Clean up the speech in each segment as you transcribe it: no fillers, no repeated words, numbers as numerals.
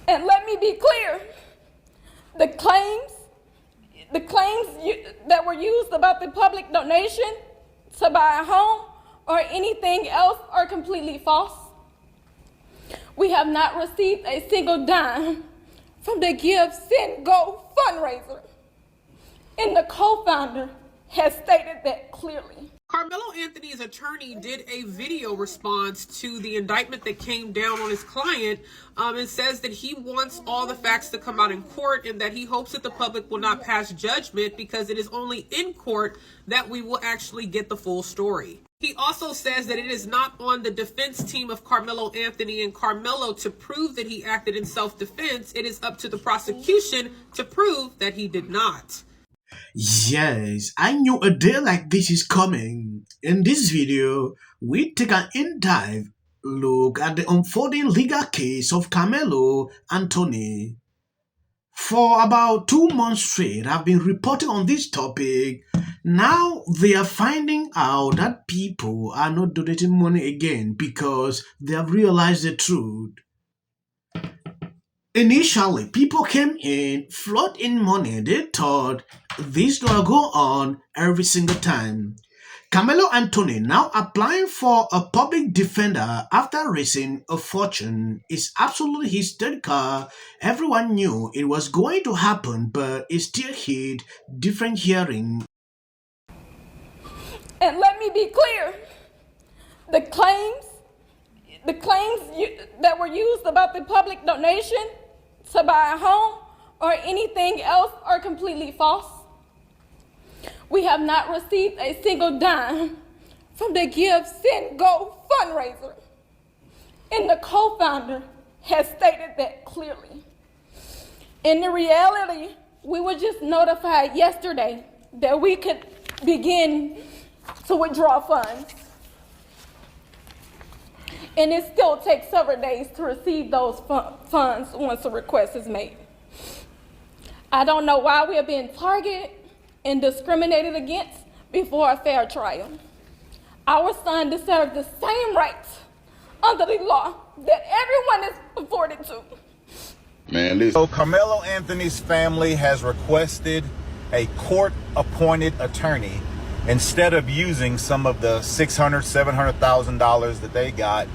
And let me be clear, the claims that were used about the public donation to buy a home or anything else are completely false. We have not received a single dime from the Give, Send, Go fundraiser. And the co-founder has stated that clearly. Karmelo Anthony's attorney did a video response to the indictment that came down on his client and says that he wants all the facts to come out in court and that he hopes that the public will not pass judgment because it is only in court that we will actually get the full story. He also says that it is not on the defense team of Karmelo Anthony and Karmelo to prove that he acted in self-defense. It is up to the prosecution to prove that he did not. Yes, I knew a day like this is coming. In this video, we take an in-dive look at the unfolding legal case of Karmelo Anthony. For about 2 months straight, I've been reporting on this topic. Now they are finding out that people are not donating money again because they have realized the truth. Initially, people came in, float in money. They thought this will go on every single time. Karmelo Anthony now applying for a public defender after raising a fortune is absolutely hysterical. Everyone knew it was going to happen, but it still hit different hearing. And let me be clear, the claims that were used about the public donation to buy a home or anything else are completely false. We have not received a single dime from the Give, Send, Go fundraiser. And the co-founder has stated that clearly. In the reality, we were just notified yesterday that we could begin to withdraw funds. And it still takes several days to receive those funds once a request is made. I don't know why we are being targeted and discriminated against before a fair trial. Our son deserves the same rights under the law that everyone is afforded to. Man, listen. So Karmelo Anthony's family has requested a court-appointed attorney instead of using some of the $600,000, $700,000 that they got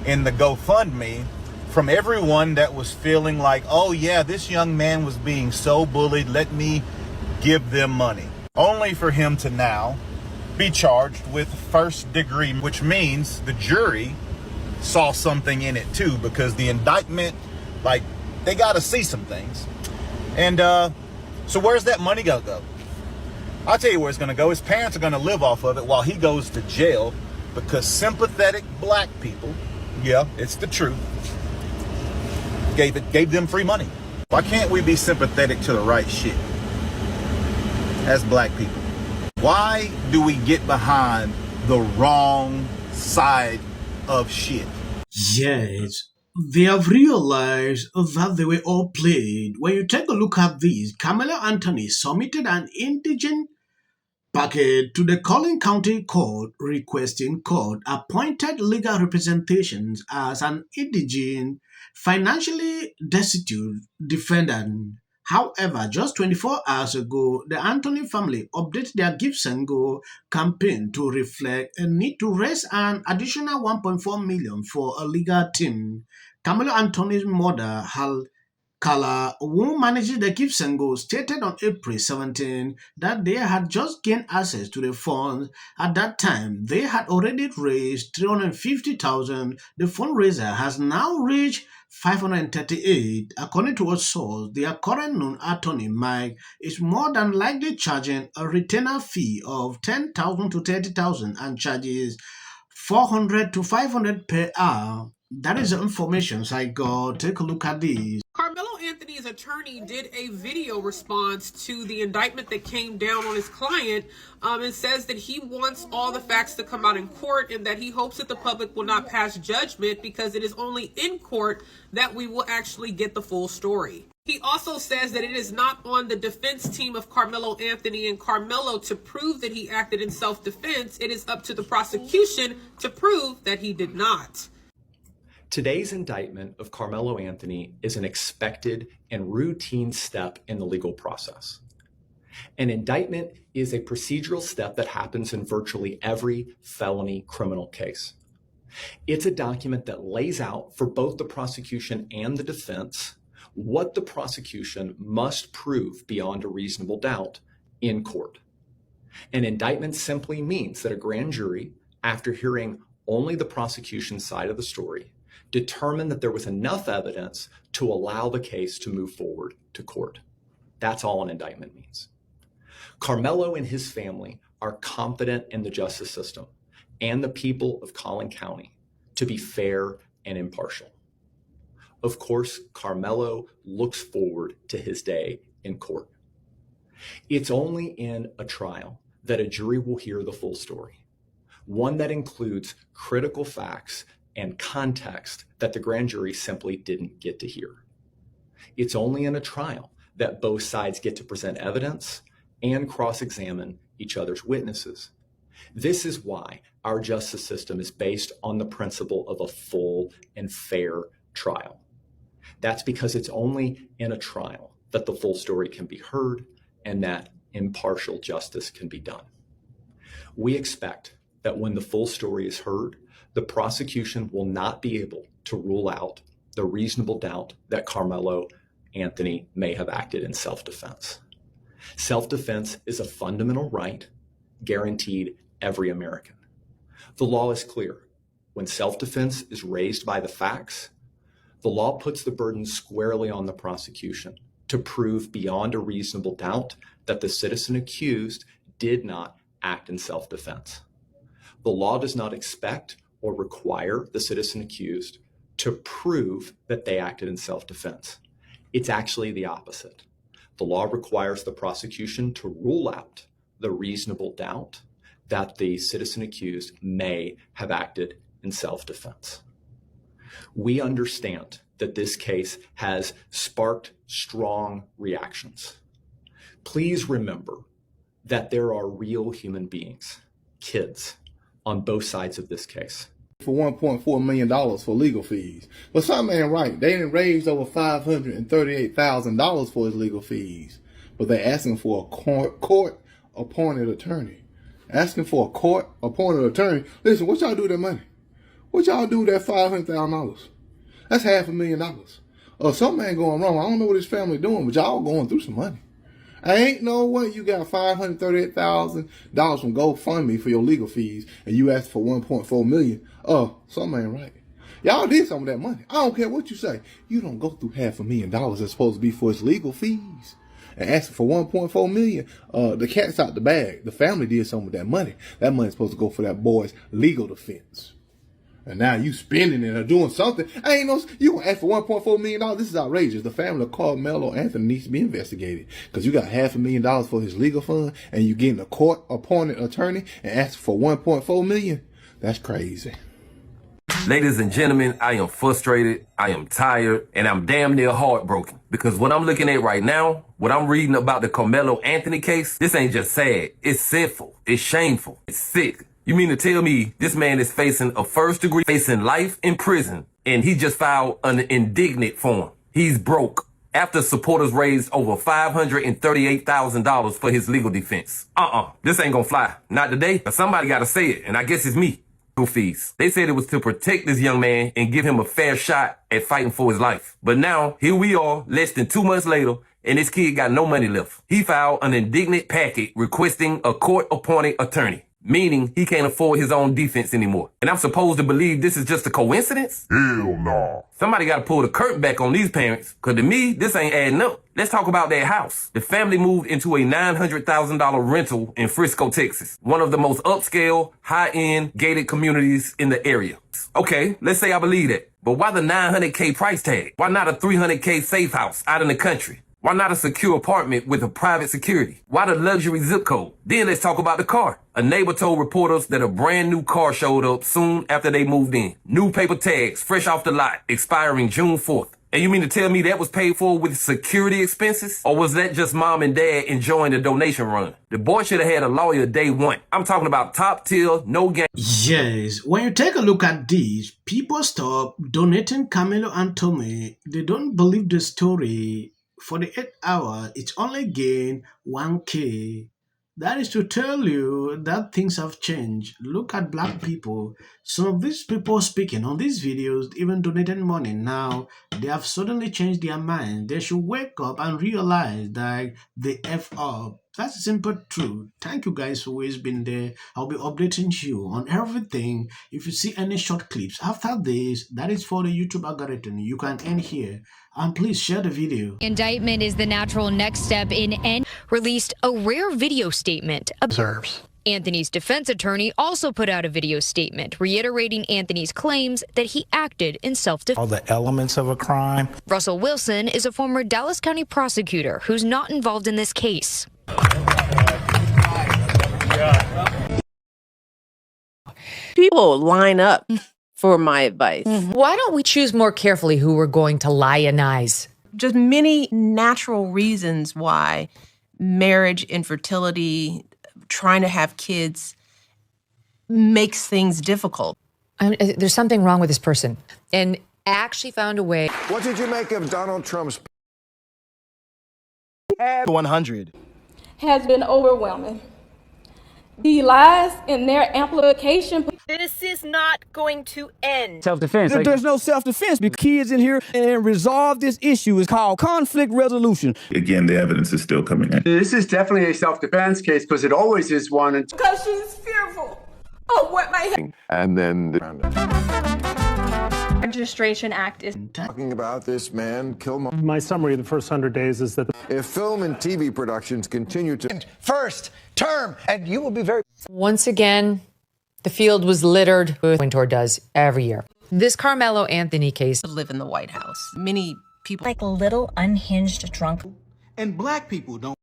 in the GoFundMe from everyone that was feeling like, oh yeah, this young man was being so bullied, let me give them money. Only for him to now be charged with first degree, which means the jury saw something in it too, because the indictment, like, they got to see some things. And so where's that money gonna go? I'll tell you where it's gonna go. His parents are gonna live off of it while he goes to jail because sympathetic black people, yeah, it's the truth, gave them free money. Why can't we be sympathetic to the right shit as black people? Why do we get behind the wrong side of shit? Yes, they have realized that they were all played. When you take a look at this, Karmelo Anthony submitted an indigent packet to the Collin County Court requesting court-appointed legal representations as an indigent, financially destitute defendant. However, just 24 hours ago, the Anthony family updated their Give and Go campaign to reflect a need to raise an additional $1.4 million for a legal team. Karmelo Anthony's mother, Kala, who manages the Give and Go, stated on April 17 that they had just gained access to the funds. At that time, they had already raised $350,000. The fundraiser has now reached $538. According to a source, their current known attorney, Mike, is more than likely charging a retainer fee of $10,000 to $30,000 and charges $400 to $500 per hour. That is the information I got. Take a look at this. Karmelo Anthony's attorney did a video response to the indictment that came down on his client and says that he wants all the facts to come out in court and that he hopes that the public will not pass judgment because it is only in court that we will actually get the full story. He also says that it is not on the defense team of Karmelo Anthony and Karmelo to prove that he acted in self-defense. It is up to the prosecution to prove that he did not. Today's indictment of Karmelo Anthony is an expected and routine step in the legal process. An indictment is a procedural step that happens in virtually every felony criminal case. It's a document that lays out for both the prosecution and the defense what the prosecution must prove beyond a reasonable doubt in court. An indictment simply means that a grand jury, after hearing only the prosecution's side of the story, determined that there was enough evidence to allow the case to move forward to court. That's all an indictment means. Karmelo and his family are confident in the justice system and the people of Collin County to be fair and impartial. Of course, Karmelo looks forward to his day in court. It's only in a trial that a jury will hear the full story, one that includes critical facts and context that the grand jury simply didn't get to hear. It's only in a trial that both sides get to present evidence and cross-examine each other's witnesses. This is why our justice system is based on the principle of a full and fair trial. That's because it's only in a trial that the full story can be heard and that impartial justice can be done. We expect that when the full story is heard, the prosecution will not be able to rule out the reasonable doubt that Karmelo Anthony may have acted in self-defense. Self-defense is a fundamental right guaranteed every American. The law is clear. When self-defense is raised by the facts, the law puts the burden squarely on the prosecution to prove beyond a reasonable doubt that the citizen accused did not act in self-defense. The law does not expect or require the citizen accused to prove that they acted in self-defense. It's actually the opposite. The law requires the prosecution to rule out the reasonable doubt that the citizen accused may have acted in self-defense. We understand that this case has sparked strong reactions. Please remember that there are real human beings, kids, on both sides of this case. For $1.4 million for legal fees. But some ain't right. They didn't raise over $538,000 for his legal fees. But they're asking for a court-appointed attorney. Asking for a court-appointed attorney. Listen, what y'all do with that money? What y'all do with that $500,000? That's $500,000. Something ain't going wrong. I don't know what his family doing, but y'all going through some money. Ain't no way you got $538,000 from GoFundMe for your legal fees and you asked for $1.4 million. Something ain't right. Y'all did some of that money. I don't care what you say. You don't go through $500,000 that's supposed to be for his legal fees and asking for $1.4 million. The cat's out the bag. The family did some of that money. That money's supposed to go for that boy's legal defense. And now you spending it or doing something. You gonna ask for $1.4 million? This is outrageous. The family of Karmelo Anthony needs to be investigated because you got $500,000 for his legal fund and you getting a court-appointed attorney and asking for $1.4 million. That's crazy. Ladies and gentlemen, I am frustrated, I am tired, and I'm damn near heartbroken. Because what I'm looking at right now, what I'm reading about the Karmelo Anthony case, this ain't just sad. It's sinful. It's shameful. It's sick. You mean to tell me this man is facing a first degree, facing life in prison, and he just filed an indictment for him? He's broke after supporters raised over $538,000 for his legal defense. This ain't gonna fly. Not today, but somebody gotta say it, and I guess it's me. Fees. They said it was to protect this young man and give him a fair shot at fighting for his life. But now, here we are, less than 2 months later, and this kid got no money left. He filed an indictment packet requesting a court-appointed attorney, meaning he can't afford his own defense anymore. And I'm supposed to believe this is just a coincidence? Hell no. Somebody gotta pull the curtain back on these parents, cause to me, this ain't adding up. Let's talk about that house. The family moved into a $900,000 rental in Frisco, Texas, one of the most upscale, high-end, gated communities in the area. Okay, let's say I believe that. But why the $900K price tag? Why not a $300K safe house out in the country? Why not a secure apartment with a private security? Why the luxury zip code? Then let's talk about the car. A neighbor told reporters that a brand new car showed up soon after they moved in. New paper tags, fresh off the lot, expiring June 4th. And you mean to tell me that was paid for with security expenses? Or was that just mom and dad enjoying the donation run? The boy should have had a lawyer day one. I'm talking about top tier, no game. Yes, when you take a look at this, people stop donating Karmelo Anthony. They don't believe the story. For the 8 hours, it's only gained 1K. That is to tell you that things have changed. Look at black people. Some of these people speaking on these videos, even donating money now, they have suddenly changed their mind. They should wake up and realize that they F up. That's the simple truth. Thank you guys for always being there. I'll be updating you on everything. If you see any short clips after this, that is for the YouTube algorithm. You can end here. And please share the video. Indictment is the natural next step in released a rare video statement. Observes. Anthony's defense attorney also put out a video statement reiterating Anthony's claims that he acted in self-defense. All the elements of a crime. Russell Wilson is a former Dallas County prosecutor who's not involved in this case. People line up for my advice. Why don't we choose more carefully who we're going to lionize? Just many natural reasons why marriage, infertility, trying to have kids makes things difficult. There's something wrong with this person, and actually found a way. What did you make of Donald Trump's 100? Has been overwhelming. The lies in their amplification. This is not going to end. Self-defense. There's no self-defense because kids in here and resolve this issue is called conflict resolution. Again, the evidence is still coming in. This is definitely a self-defense case because it always is one. Because she's fearful of what may happen. And then the Registration Act is talking about this man kill My summary of the first 100 days is that if film and TV productions continue to First term, and you will be very... Once again, the field was littered with Wintour does every year. This Karmelo Anthony case. Live in the White House. Many people Like a little unhinged drunk. And black people don't